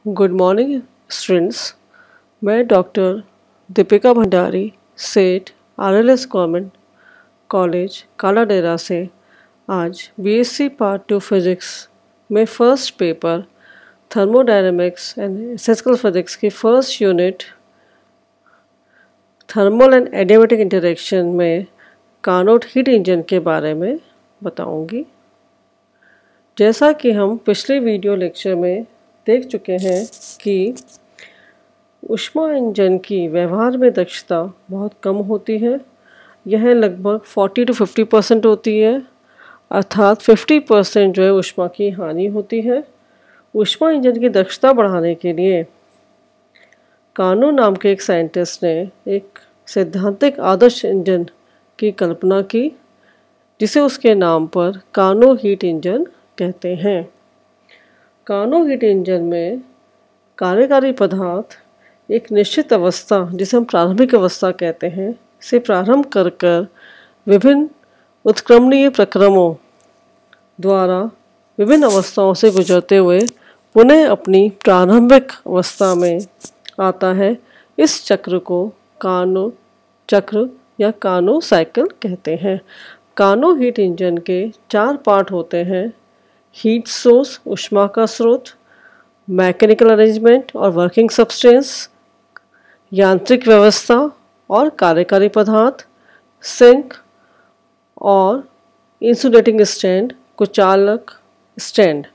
Good morning students. मैं doctor Deepika Bhandari Seth RLS government college Kala Dera से आज BSc पार्ट 2 फिज़िक्स में first paper thermodynamics and statistical physics की first unit thermal and adiabatic interaction में Carnot heat engine के बारे में बताऊंगी। जैसा कि हम पिछले वीडियो लेक्चर में देख चुके हैं कि ऊष्मा इंजन की व्यवहार में दक्षता बहुत कम होती है। यह लगभग 40 to 50% होती है, अर्थात 50% जो है ऊष्मा की हानि होती है। ऊष्मा इंजन की दक्षता बढ़ाने के लिए कार्नोट नाम के एक साइंटिस्ट ने एक सैद्धांतिक आदर्श इंजन की कल्पना की, जिसे उसके नाम पर कार्नोट हीट इंजन कहते हैं। कार्नोट हीट इंजन में कार्यकारी पदार्थ एक निश्चित अवस्था, जिसे हम प्रारंभिक अवस्था कहते हैं, से प्रारंभ कर विभिन्न उत्क्रमणीय प्रक्रमों द्वारा विभिन्न अवस्थाओं से गुजरते हुए पुनः अपनी प्रारंभिक अवस्था में आता है। इस चक्र को कार्नोट चक्र या कार्नोट साइकिल कहते हैं। कार्नोट हीट इंजन के 4 पार्ट होते हैं: हीट सोर्स ऊष्मा का स्रोत, मैकेनिकल अरेंजमेंट और वर्किंग सब्सटेंस, यांत्रिक व्यवस्था और कार्यकारी पदार्थ, सिंक और इंसुलेटिंग स्टैंड, कुचालक स्टैंड।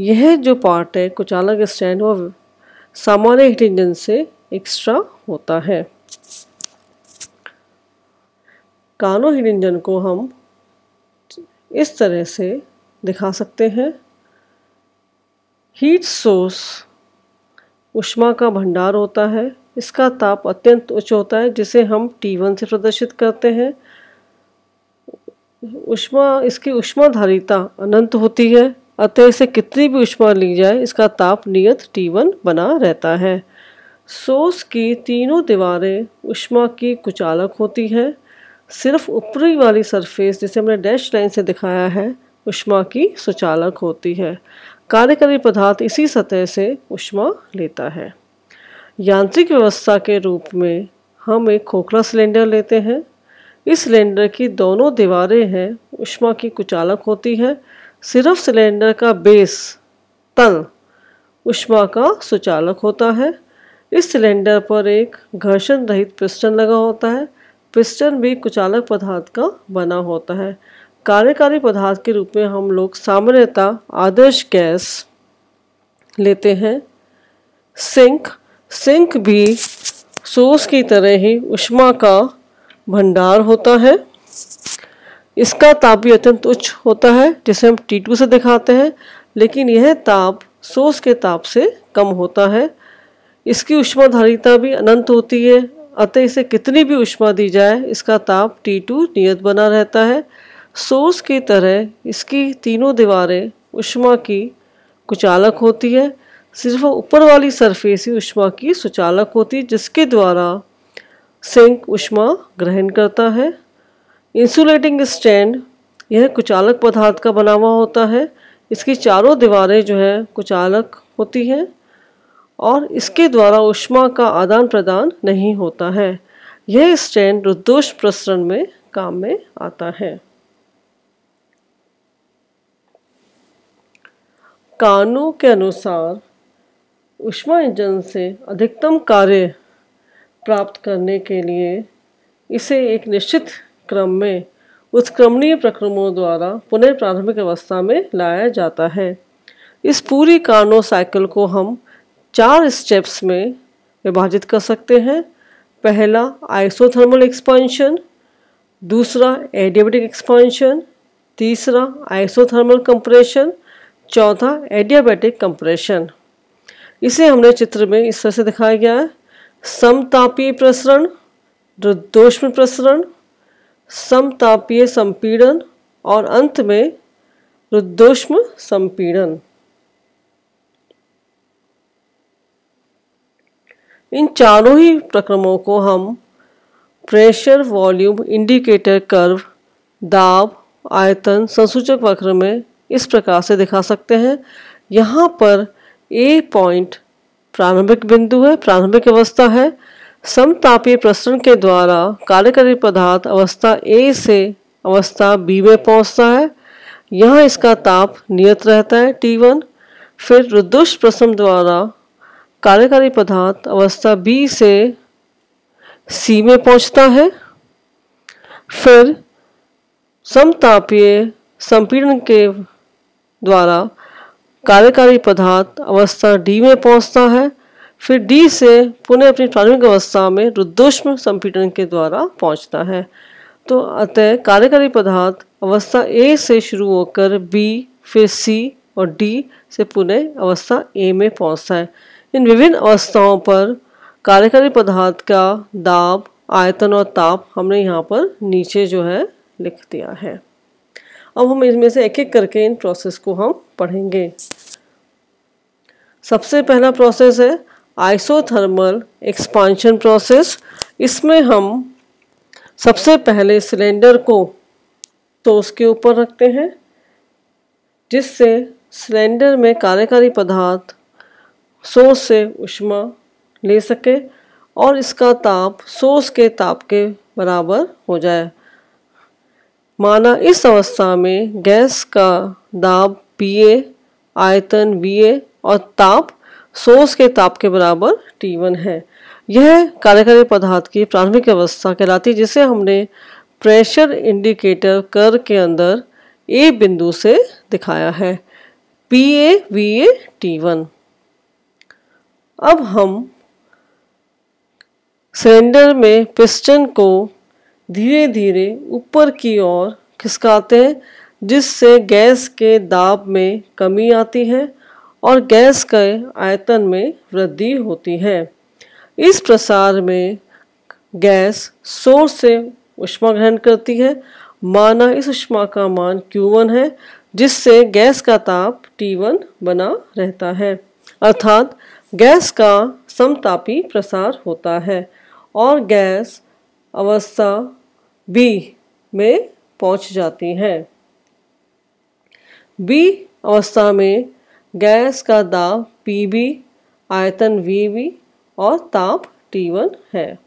यह जो पार्ट है कुचालक स्टैंड, वो सामान्य हीट इंजन से एक्स्ट्रा होता है। कार्नोट हीट इंजन को हम इस तरह से दिखा सकते हैं। हीट सोर्स ऊष्मा का भंडार होता है। इसका ताप अत्यंत उच्च होता है, जिसे हम T1 से प्रदर्शित करते हैं। इसकी ऊष्माधारिता अनंत होती है, अतः इसे कितनी भी ऊष्मा ली जाए इसका ताप नियत T1 बना रहता है। सोर्स की तीनों दीवारें ऊष्मा की कुचालक होती है। सिर्फ ऊपरी वाली सरफेस, जिसे हमने डैश लाइन से दिखाया है, ऊष्मा की सुचालक होती है। कार्यकारी पदार्थ इसी सतह से ऊष्मा लेता है। यांत्रिक व्यवस्था के रूप में हम एक खोखला सिलेंडर लेते हैं। इस सिलेंडर की दोनों दीवारें हैं ऊष्मा की कुचालक होती है। सिर्फ सिलेंडर का बेस तल ऊष्मा का सुचालक होता है। इस सिलेंडर पर एक घर्षण रहित पिस्टन लगा होता है। पिस्टन भी कुचालक पदार्थ का बना होता है। कार्यकारी पदार्थ के रूप में हम लोग सामान्यतः आदर्श गैस लेते हैं। सिंक भी सोर्स की तरह ही ऊष्मा का भंडार होता है। इसका ताप भी अत्यंत उच्च होता है, जिसे हम T2 से दिखाते हैं, लेकिन यह ताप सोर्स के ताप से कम होता है। इसकी ऊष्माधारिता भी अनंत होती है, अतः इसे कितनी भी ऊष्मा दी जाए इसका ताप T2 नियत बना रहता है। सोर्स की तरह इसकी तीनों दीवारें ऊष्मा की कुचालक होती है। सिर्फ ऊपर वाली सरफेस ही ऊष्मा की सुचालक होती है, जिसके द्वारा सिंक ऊष्मा ग्रहण करता है। इंसुलेटिंग स्टैंड यह कुचालक पदार्थ का बना हुआ होता है। इसकी चारों दीवारें जो है कुचालक होती हैं और इसके द्वारा ऊष्मा का आदान प्रदान नहीं होता है। यह स्टैंड रुद्धोष्म प्रसरण में काम में आता है। कार्नोट के अनुसार ऊष्मा इंजन से अधिकतम कार्य प्राप्त करने के लिए इसे एक निश्चित क्रम में उत्क्रमणीय प्रक्रमों द्वारा पुनः प्रारंभिक अवस्था में लाया जाता है। इस पूरी कार्नोट साइकिल को हम 4 स्टेप्स में विभाजित कर सकते हैं। पहला आइसोथर्मल एक्सपेंशन, दूसरा एडियाबैटिक एक्सपेंशन, तीसरा आइसोथर्मल कंप्रेशन, चौथा एडियाबैटिक कंप्रेशन। इसे हमने चित्र में इस तरह से दिखाया गया है: समतापीय प्रसरण, रुद्धोष्म प्रसरण, समतापीय संपीड़न और अंत में रुद्धोष्म संपीड़न। इन चारों ही प्रक्रमों को हम प्रेशर, वॉल्यूम, इंडिकेटर कर्व, दाब, आयतन, संसूचक वक्र में इस प्रकार से दिखा सकते हैं। यहाँ पर A पॉइंट प्रारंभिक बिंदु है, प्रारंभिक अवस्था है। समतापीय प्रसरण के द्वारा कार्यकारी पदार्थ अवस्था ए से अवस्था बी में पहुंचता है। यहाँ इसका ताप नियत रहता है T1। फिर रुद्धोष्म प्रसरण द्वारा कार्यकारी पदार्थ अवस्था बी से सी में पहुंचता है। फिर समतापीय संपीड़न के द्वारा कार्यकारी पदार्थ अवस्था डी में पहुंचता है। फिर डी से पुनः अपनी प्रारंभिक अवस्था में रुद्धोष्म संपीड़न के द्वारा पहुंचता है। तो अतः कार्यकारी पदार्थ अवस्था ए से शुरू होकर बी, फिर सी और डी से पुनः अवस्था ए में पहुंचता है। इन विभिन्न अवस्थाओं पर कार्यकारी पदार्थ का दाब, आयतन और ताप हमने यहाँ पर नीचे जो है लिख दिया है। अब हम इनमें से एक एक करके इन प्रोसेस को हम पढ़ेंगे। सबसे पहला प्रोसेस है आइसोथर्मल एक्सपांशन प्रोसेस। इसमें हम सबसे पहले सिलेंडर को सोर्स के ऊपर रखते हैं, जिससे सिलेंडर में कार्यकारी पदार्थ सोर्स से ऊष्मा ले सके और इसका ताप सोर्स के ताप के बराबर हो जाए। माना इस अवस्था में गैस का दाब PA, आयतन VA और ताप सोर्स के ताप के बराबर T1 है। यह कार्यकारी पदार्थ की प्रारंभिक अवस्था कहलाती है, जिसे हमने प्रेशर इंडिकेटर कर्व के अंदर A बिंदु से दिखाया है, PA, VA, T1। अब हम सिलेंडर में पिस्टन को धीरे धीरे ऊपर की ओर खिसकाते हैं, जिससे गैस के दाब में कमी आती है और गैस के आयतन में वृद्धि होती है। इस प्रसार में गैस सोर्स से ऊष्मा ग्रहण करती है। माना इस ऊष्मा का मान Q1 है, जिससे गैस का ताप T1 बना रहता है। अर्थात गैस का समतापी प्रसार होता है और गैस अवस्था B में पहुंच जाती है। B अवस्था में गैस का दाब PB, आयतन VB और ताप T1 है।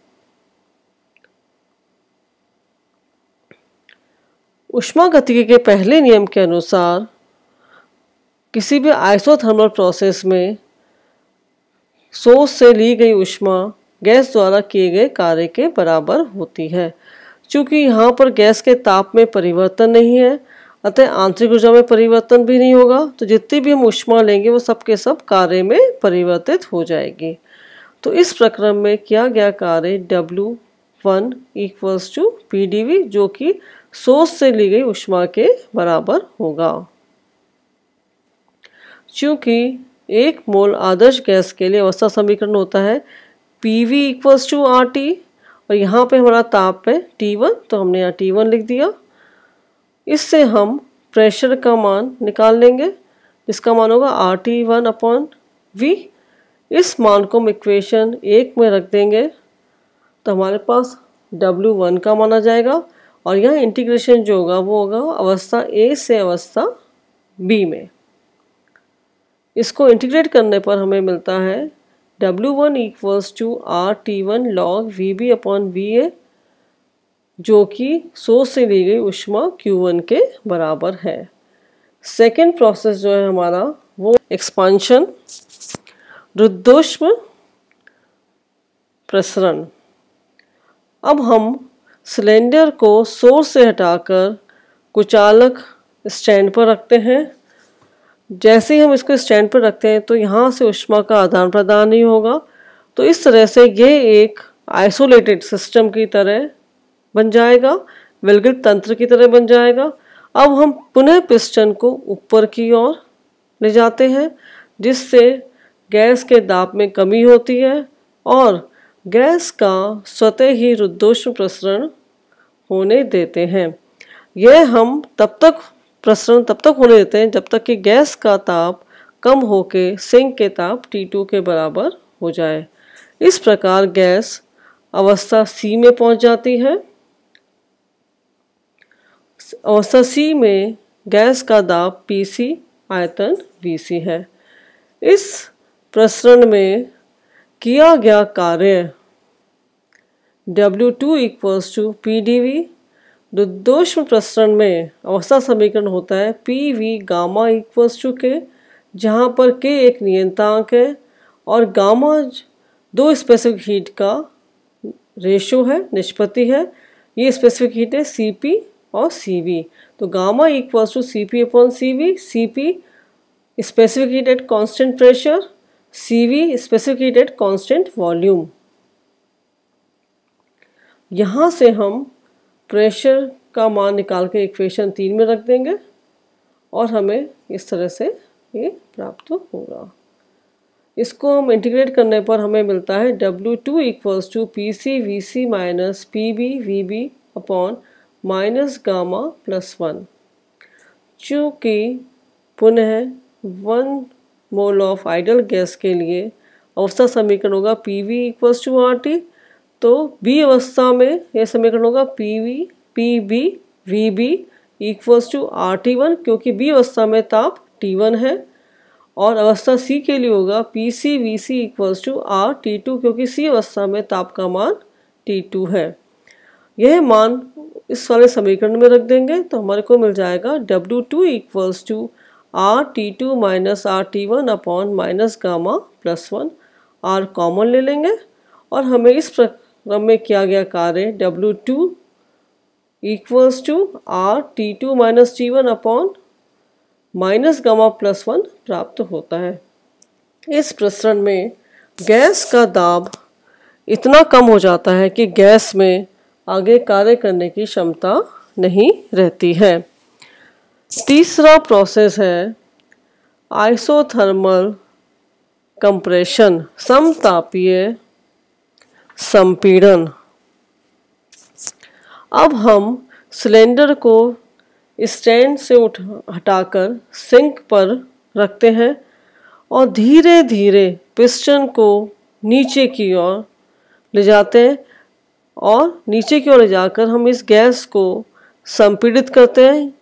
ऊष्मागतिकी के पहले नियम के अनुसार किसी भी आइसोथर्मल प्रोसेस में सोर्स से ली गई ऊष्मा गैस द्वारा किए गए कार्य के बराबर होती है। चूँकि यहाँ पर गैस के ताप में परिवर्तन नहीं है, अतः आंतरिक ऊर्जा में परिवर्तन भी नहीं होगा, तो जितनी भी हम ऊष्मा लेंगे वो सब के सब कार्य में परिवर्तित हो जाएगी। तो इस प्रक्रम में किया गया कार्य W1 = PdV, जो कि सोर्स से ली गई ऊष्मा के बराबर होगा। चूँकि 1 मोल आदर्श गैस के लिए अवस्था समीकरण होता है PV = RT और यहाँ पे हमारा ताप है T1, तो हमने यहाँ T1 लिख दिया। इससे हम प्रेशर का मान निकाल लेंगे, जिसका मान होगा RT1/V। इस मान को हम इक्वेशन 1 में रख देंगे, तो हमारे पास W1 का मान आ जाएगा और यहाँ इंटीग्रेशन जो होगा वो होगा अवस्था A से अवस्था B में। इसको इंटीग्रेट करने पर हमें मिलता है W1 = RT1 log VB/VA, जो कि सोर्स से ली गई ऊष्मा Q1 के बराबर है। सेकेंड प्रोसेस जो है हमारा वो एक्सपांशन, रुद्धोष्म प्रसरण। अब हम सिलेंडर को सोर्स से हटाकर कुचालक स्टैंड पर रखते हैं। जैसे ही हम इसको स्टैंड पर रखते हैं तो यहाँ से ऊष्मा का आदान प्रदान नहीं होगा, तो इस तरह से ये एक आइसोलेटेड सिस्टम की तरह बन जाएगा, विलगित तंत्र की तरह बन जाएगा। अब हम पुनः पिस्टन को ऊपर की ओर ले जाते हैं, जिससे गैस के दाब में कमी होती है और गैस का स्वतः ही रुद्धोष्म प्रसरण होने देते हैं। यह हम प्रसरण तब तक होने देते हैं जब तक कि गैस का ताप कम होके सिंक के ताप T2 के बराबर हो जाए। इस प्रकार गैस अवस्था C में पहुंच जाती है। अवस्था C में गैस का दाब PC, आयतन VC है। इस प्रसरण में किया गया कार्य W2 इक्वल्स टू PdV। रुद्धोष्म प्रसरण में अवस्था समीकरण होता है PV gamma equals to K, जहाँ पर K एक नियतांक है और गामा दो स्पेसिफिक हीट का रेशो है, निष्पत्ति है। ये स्पेसिफिक हीट है Cp और Cv। तो gamma equals to Cp upon Cv। Cp specific heat at constant pressure, Cv specific heat at constant volume. यहाँ से हम प्रेशर का मान निकाल के इक्वेशन 3 में रख देंगे और हमें इस तरह से ये प्राप्त होगा। इसको हम इंटीग्रेट करने पर हमें मिलता है W2 equals to PCVC minus PBVB upon minus gamma plus 1। चूँकि पुनः 1 मोल ऑफ आइडियल गैस के लिए अवस्था समीकरण होगा PV इक्वल्स टू RT, तो B अवस्था में यह समीकरण होगा PBVB इक्वल्स टू RT1, क्योंकि B अवस्था में ताप T1 है। और अवस्था C के लिए होगा PCVC इक्वल्स टू RT2, क्योंकि C अवस्था में ताप का मान T2 है। यह मान इस वाले समीकरण में रख देंगे तो हमारे को मिल जाएगा W2 equals to RT2 minus RT1 upon minus gamma plus 1। R common ले लेंगे और हमें इस प्रक्रम में किया गया कार्य W2 equals to RT2 minus T1 upon minus gamma plus 1 प्राप्त होता है। इस प्रसरण में गैस का दाब इतना कम हो जाता है कि गैस में आगे कार्य करने की क्षमता नहीं रहती है। तीसरा प्रोसेस है आइसोथर्मल कंप्रेशन, समतापीय संपीड़न। अब हम सिलेंडर को स्टैंड से हटाकर सिंक पर रखते हैं और धीरे धीरे पिस्टन को नीचे की ओर ले जाते हैं और नीचे की ओर ले जाकर हम इस गैस को संपीड़ित करते हैं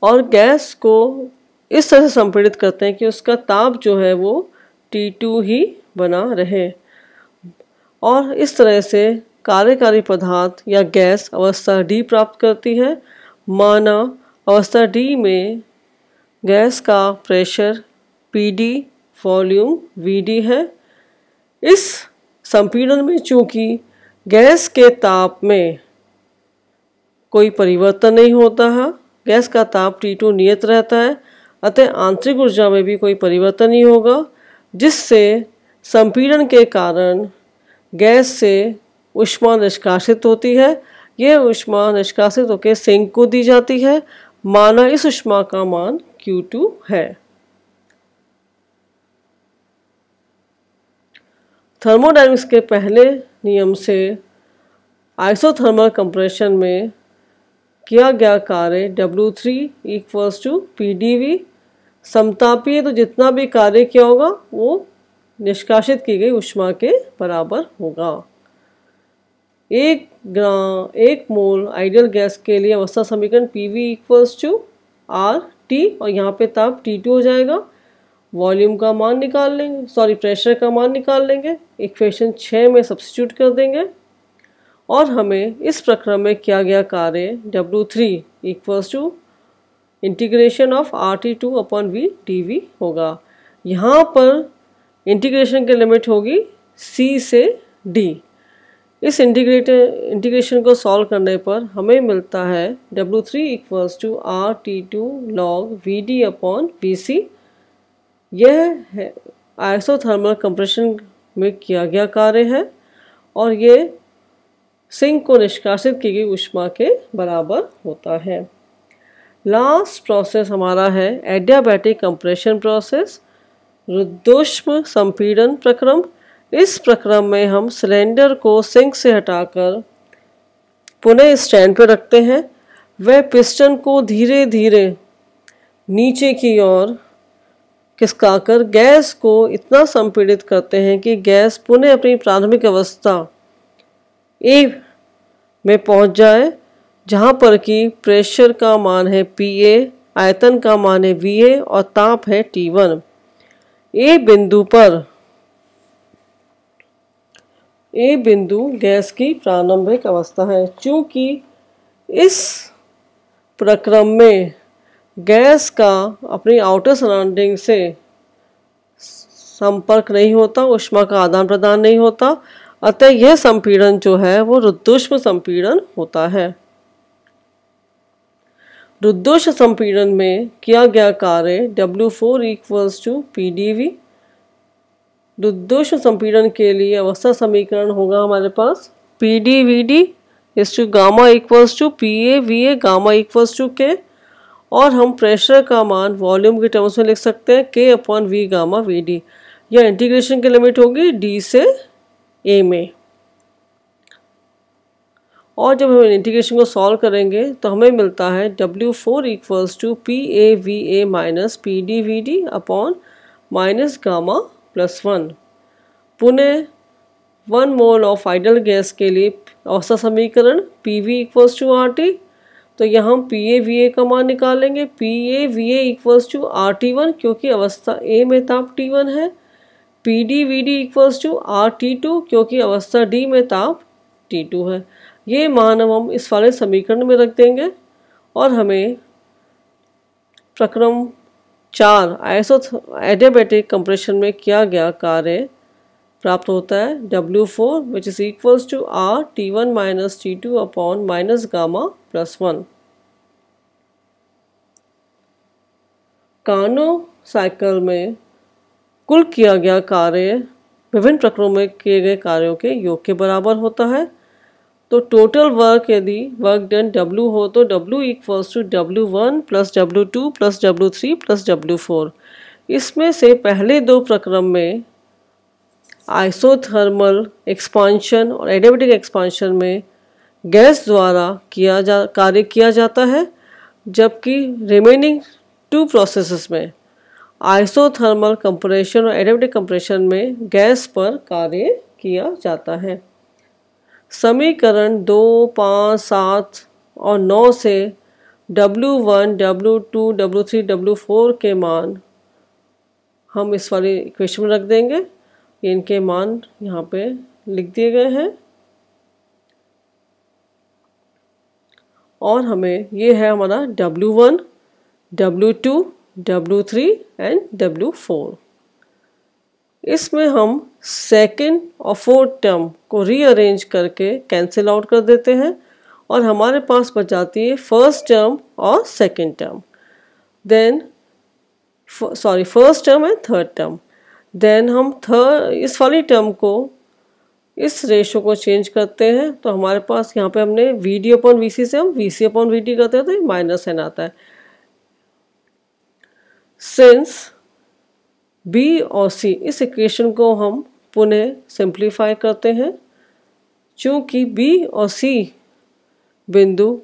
और गैस को इस तरह से संपीड़ित करते हैं कि उसका ताप जो है वो T2 ही बना रहे और इस तरह से कार्यकारी पदार्थ या गैस अवस्था D प्राप्त करती है। माना अवस्था D में गैस का प्रेशर PD, वॉल्यूम VD है। इस संपीड़न में चूंकि गैस के ताप में कोई परिवर्तन नहीं होता है, गैस का ताप T2 नियत रहता है, अतः आंतरिक ऊर्जा में भी कोई परिवर्तन नहीं होगा, जिससे संपीड़न के कारण गैस से ऊष्मा निष्कासित होती है। यह ऊष्मा निष्कासित होकर सिंक को दी जाती है। माना इस ऊष्मा का मान Q2 है। थर्मोडायनेमिक्स के पहले नियम से आइसोथर्मल कंप्रेशन में किया गया कार्य W3 इक्वल्स टू PdV। समतापीय तो जितना भी कार्य किया होगा वो निष्कासित की गई ऊष्मा के बराबर होगा। 1 मोल आइडियल गैस के लिए अवस्था समीकरण PV इक्वल्स टू RT और यहाँ पे ताप T2 हो जाएगा। वॉल्यूम का मान निकाल लेंगे, प्रेशर का मान निकाल लेंगे, इक्वेशन 6 में सब्स्टिट्यूट कर देंगे और हमें इस प्रक्रम में किया गया कार्य W3 equals to integration of RT2 upon V dV होगा। यहाँ पर इंटीग्रेशन की लिमिट होगी C से D। इस इंटीग्रेशन को सॉल्व करने पर हमें मिलता है W3 equals to RT2 log VD upon VC। यह है आइसोथर्मल कंप्रेशन में किया गया कार्य है और ये सिंक को निष्कासित की गई ऊष्मा के बराबर होता है। लास्ट प्रोसेस हमारा है एडियाबैटिक कंप्रेशन प्रोसेस, रुद्धोष्म संपीड़न प्रक्रम। इस प्रक्रम में हम सिलेंडर को सिंक से हटाकर पुनः स्टैंड पर रखते हैं। वह पिस्टन को धीरे धीरे नीचे की ओर खिसकाकर गैस को इतना संपीड़ित करते हैं कि गैस पुनः अपनी प्राथमिक अवस्था A में पहुंच जाए, जहां पर कि प्रेशर का मान है PA, आयतन का मान है VA और ताप है T1। ए बिंदु गैस की प्रारंभिक अवस्था है। चूंकि इस प्रक्रम में गैस का अपनी आउटर सराउंडिंग से संपर्क नहीं होता, ऊष्मा का आदान प्रदान नहीं होता, अतः यह संपीड़न जो है वो रुद्धोष्म संपीड़न होता है। रुद्धोष्म संपीड़न में किया गया कार्य W4 इक्वल्स टू PdV। रुद्धोष्म संपीड़न के लिए अवस्था समीकरण होगा हमारे पास PdVd is to gamma equals to PaVa gamma equals to K, और हम प्रेशर का मान वॉल्यूम के टर्म्स में लिख सकते हैं K upon V gamma Vd। यह इंटीग्रेशन की लिमिट होगी D से A में, और जब हम इंटीग्रेशन को सॉल्व करेंगे तो हमें मिलता है W4 equals to PaVa minus PdVd upon minus gamma plus 1। पुनः 1 मोल ऑफ आइडल गैस के लिए अवस्था समीकरण PV इक्वल्स टू RT, तो यहाँ हम PaVa का मान निकालेंगे। PaVa इक्वल्स टू RT1 क्योंकि अवस्था A में ताप T1 है, PdVd इक्वल्स टू RT2 क्योंकि अवस्था D में ताप T2 है। ये मान हम इस वाले समीकरण में रख देंगे और हमें प्रक्रम 4 एडियाबैटिक कंप्रेशन में किया गया कार्य प्राप्त होता है W4 which is equals to RT1 minus T2 upon minus gamma plus 1। Carnot cycle में कुल किया गया कार्य विभिन्न प्रक्रमों में किए गए कार्यों के योग के बराबर होता है। तो टोटल वर्क यदि वर्क डन W हो तो W equals to W1 plus W2 plus W3 plus W4। इसमें से पहले दो प्रक्रम में आइसोथर्मल एक्सपांशन और एडियाबैटिक एक्सपांशन में गैस द्वारा कार्य किया जाता है, जबकि रिमेनिंग 2 प्रोसेसेस में आइसोथर्मल कंप्रेशन और एडियाबैटिक कंप्रेशन में गैस पर कार्य किया जाता है। समीकरण 2, 5, 7 और 9 से W1, W2, W3, W4 के मान हम इस वाली इक्वेशन में रख देंगे। इनके मान यहाँ पे लिख दिए गए हैं और हमें ये है हमारा W1, W2, W3 and W4। इसमें हम सेकेंड और फोर्थ टर्म को रीअरेंज करके कैंसिल आउट कर देते हैं और हमारे पास बच जाती है फर्स्ट टर्म और second term, then first term and third term. Then हम इस वाली टर्म को इस रेशो को चेंज करते हैं, तो हमारे पास यहाँ पे हमने VD अपॉन VC से हम VC अपॉन VD करते हैं तो ये माइनस साइन आता है। सिंस B और C इस इक्वेशन को हम पुनः सिंप्लीफाई करते हैं। चूंकि B और C बिंदु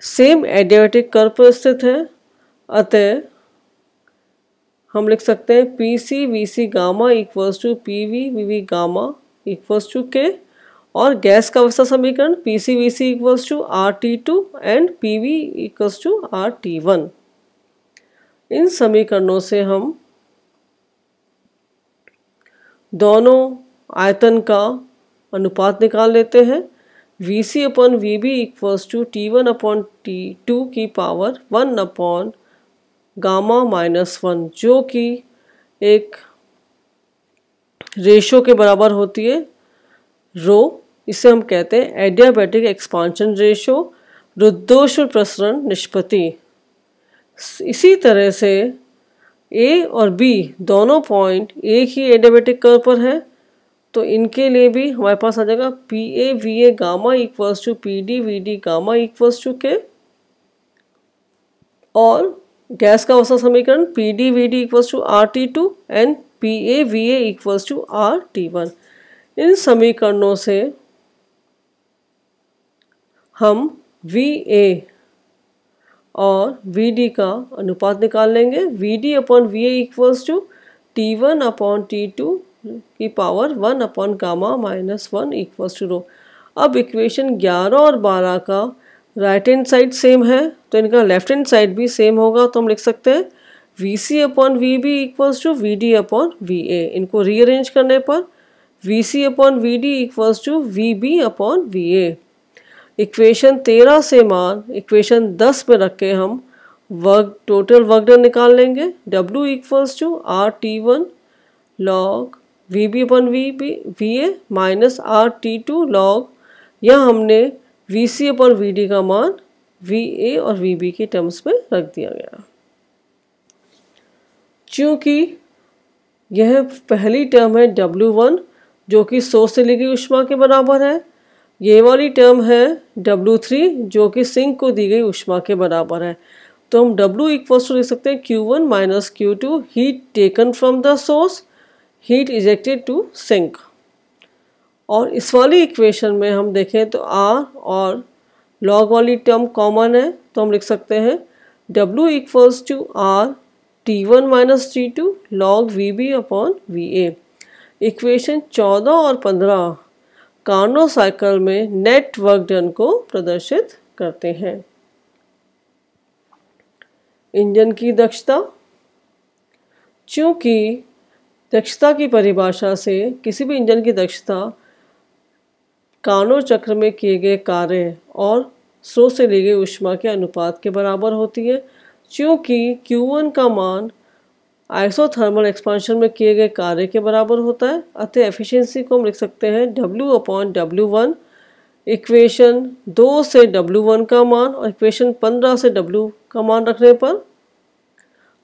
सेम एडियाबैटिक कर्व पर स्थित है, अतः हम लिख सकते हैं PCVC gamma equals to PVVV gamma equals to K, और गैस का अवस्था समीकरण PCVC equals to RT2 and PV equals to RT1। इन समीकरणों से हम दोनों आयतन का अनुपात निकाल लेते हैं। VC upon VB equals to T1 upon T2 की पावर 1 अपॉन गामा माइनस 1, जो कि एक रेशो के बराबर होती है रो। इसे हम कहते हैं एडियाबैटिक एक्सपांशन रेशो, रुद्धोष्म प्रसरण निष्पत्ति। इसी तरह से A और B दोनों पॉइंट एक ही एडियाबैटिक कर्व पर है, तो इनके लिए भी हमारे पास आ जाएगा PaVa gamma equals to PdVd gamma equals to K, और गैस का अवस्था समीकरण PdVd equals to RT2 and PaVa equals to RT1। इन समीकरणों से हम Va और Vd का अनुपात निकाल लेंगे। Vd upon Va equals to T1 upon T2 की power 1 upon gamma minus 1 equals to rho. अब इक्वेशन 11 और 12 का राइट हैंड साइड सेम है, तो इनका लेफ्ट हैंड साइड भी सेम होगा, तो हम लिख सकते हैं VC upon VB equals to VD upon VA। इनको रीअरेंज करने पर VC upon VD equals to VB upon VA। Equation 13 से मान इक्वेशन 10 में रख के हम टोटल वर्क डन निकाल लेंगे। W equals to RT1 log VB upon VA minus RT2 log, यहाँ हमने VC अपॉन VD का मान VA और VB के टर्म्स में रख दिया गया। चूँकि यह पहली टर्म है W1 जो कि सोर्स से ली गई ऊष्मा के बराबर है, ये वाली टर्म है W3 जो कि सिंक को दी गई ऊष्मा के बराबर है, तो हम W इक्वल्स टू लिख सकते हैं Q1 minus Q2 heat taken from the source, heat ejected to sink. और इस वाली इक्वेशन में हम देखें तो R और लॉग वाली टर्म कॉमन है, तो हम लिख सकते हैं W equals to R T1 minus T2 log VB upon VA। Equation 14 और 15 कार्नोट साइकिल में नेट वर्क डन को प्रदर्शित करते हैं। इंजन की दक्षता, चूँकि दक्षता की परिभाषा से किसी भी इंजन की दक्षता कार्नोट चक्र में किए गए कार्य और स्रोत से ली गई ऊष्मा के अनुपात के बराबर होती है। चूँकि Q1 का मान आइसोथर्मल एक्सपांशन में किए गए कार्य के बराबर होता है, अतः एफिशिएंसी को हम लिख सकते हैं W अपॉन W1। इक्वेशन 2 से W1 का मान और इक्वेशन 15 से W का मान रखने पर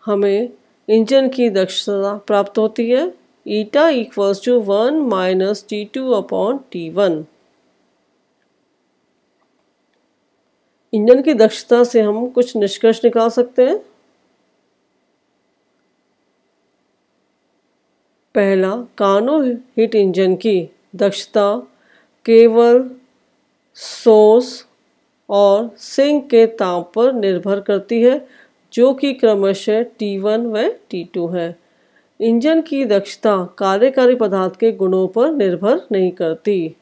हमें इंजन की दक्षता प्राप्त होती है eta equals to 1 minus T2 upon T1। Engine की दक्षता से हम कुछ निष्कर्ष निकाल सकते हैं। पहला, कार्नोट हीट इंजन की दक्षता केवल सोर्स और सिंक के ताप पर निर्भर करती है जो कि क्रमशः T1 व T2 है। इंजन की दक्षता कार्यकारी पदार्थ के गुणों पर निर्भर नहीं करती।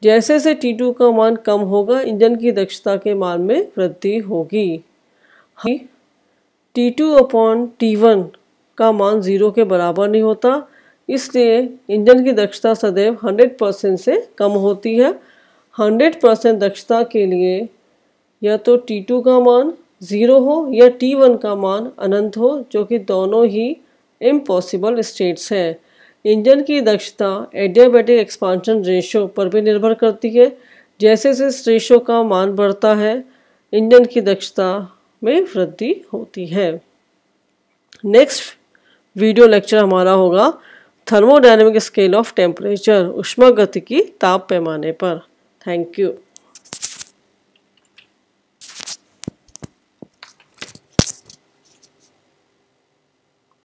जैसे से T2 का मान कम होगा इंजन की दक्षता के मान में वृद्धि होगी। T2 अपॉन T1 का मान 0 के बराबर नहीं होता, इसलिए इंजन की दक्षता सदैव 100% से कम होती है। 100% दक्षता के लिए या तो T2 का मान 0 हो या T1 का मान अनंत हो, जो कि दोनों ही इम्पॉसिबल स्टेट्स हैं। इंजन की दक्षता एडियाबैटिक एक्सपांशन रेशो पर भी निर्भर करती है। जैसे जैसे इस रेशो का मान बढ़ता है इंजन की दक्षता में वृद्धि होती है। नेक्स्ट वीडियो लेक्चर हमारा होगा थर्मोडायनेमिक स्केल ऑफ टेम्परेचर, ऊष्मागतिकी ताप पैमाने पर। Thank you.